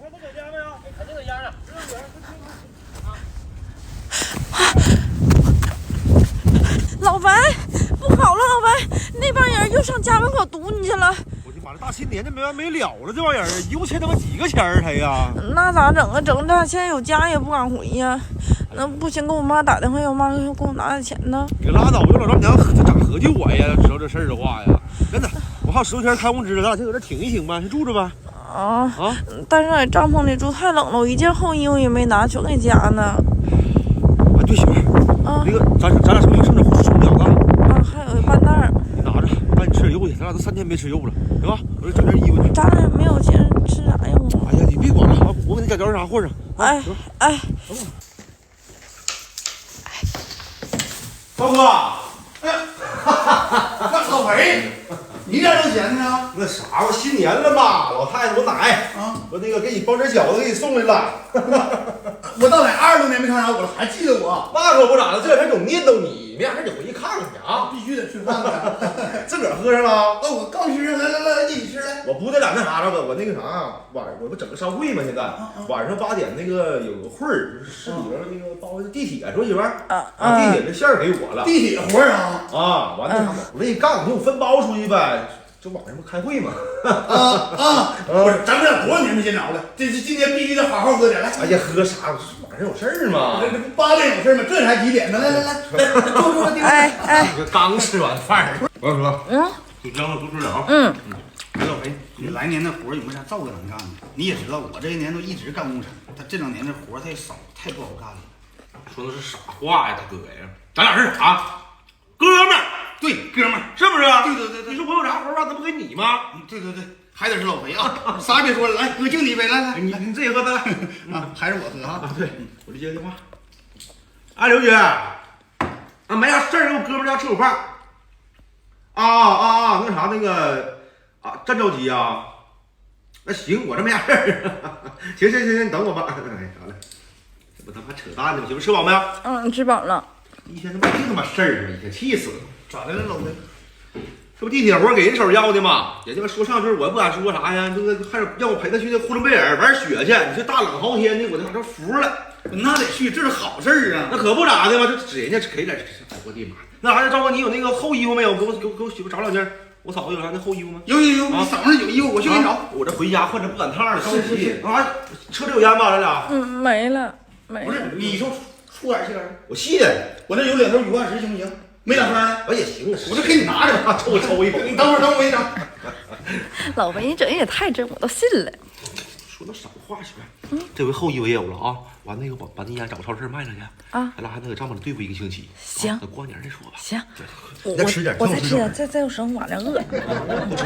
看他搁家没有？肯定搁家呢。老白，不好了，老白，那帮人又上家门口堵你去了。我的妈，这大新年这没完没了了，这帮人一共欠他妈几个钱儿他呀？那咋整啊？整这现在有家也不敢回呀。那不行，给我妈打电话，我妈给我拿点钱呢。你拉倒吧，我老丈娘这咋合计我呀？知道这事儿的话呀，真的，我还有10多天开工资了，咱俩先搁这挺一挺吧，先住着吧。啊，但是在帐篷里住太冷了，我一件厚衣服也没拿，全给家呢。啊，对，媳妇儿，那个咱俩是不是还剩点葱饺子？啊，还有半袋儿。你拿着，带你吃点肉去，咱俩都3天没吃肉了，行吧？我这整件衣服去。咱俩没有钱吃啥呀？哎呀，你别管了，我给你家啥货上。哎，大哥，哎，那老裴，你咋挣钱呢？那啥，我新年了嘛，老太太我奶啊，我那个给你包点饺子，给你送来了。我到哪20多年没看着我了，还记得我？那可不咋的，这两天总念叨你，没啥事得回去看看去啊。必须得吃饭的。自个儿喝上了？我刚吃上，来，一起吃来。我不得俩那啥了，我那个啥晚上我不整个商会吗？现在晚上8点那个有个会儿，市里边那个包的地铁，说媳妇儿地铁的线儿给我了。地铁活啊？啊，完了，我给你干，你给我分包出去呗。这晚上不开会吗？不是，咱们俩多少年没见着了？这今年必须得好好喝点来。哎呀，喝啥？晚上有事儿吗？这不8点有事吗？这才几点呢？来，坐，哎，刚吃完饭。我跟你说，就这样多吃点啊。老裴，你来年的活有没有啥照顾能干的？你也知道，我这一年都一直干工程，他这2年的活太少，太不好干了。说的是啥话呀，大哥呀？咱俩是啥？哥们儿。对，哥们儿，是不是？对。你说我有啥活办，那不给你吗？对，还得是老裴啊！啥也别说了，来，哥敬你一杯，来，你自己喝呗。啊，还是我喝啊？对，我就接个电话。啊，刘姐，啊，没啥事儿，给我哥们家吃口饭。那啥，那个啊，真着急啊？那行，我这没啥事儿。行，你等我吧。哎，好嘞。这不他妈扯淡呢吗？媳妇吃饱没？吃饱了。一天他妈事儿啊！一天气死了。咋的了，老裴？这不地铁活给人手要的吗？人家说上句我也不敢说啥呀，这个还让我陪他去那呼伦贝尔玩雪去。你说大冷豪天的，我这服了。那得去，这是好事儿啊！那可不咋的嘛，这指人家给点，我的妈！那啥，赵哥，你有那个厚衣服没有？给我媳妇找2件。我嫂子有啥那厚衣服吗？有，你嗓子上有衣服，我去给你找。我这回家换成不赶趟了，着急啊！车里有烟吧？咱俩？没了。不是，你说出点气儿，我吸的。我这有2头雨刮石，行不行？没打算呢？我也行，我这给你拿着，抽一口。你等会儿，我给你找。老裴，你整也太真，我都信了。说那少话媳妇，这回厚衣服也有了啊！完那个把那烟找超市卖了去啊！咱俩还能搁帐篷里对付1个星期。行，等过年再说吧。行，再吃点，我再吃点，再有省晚上饿。不吃。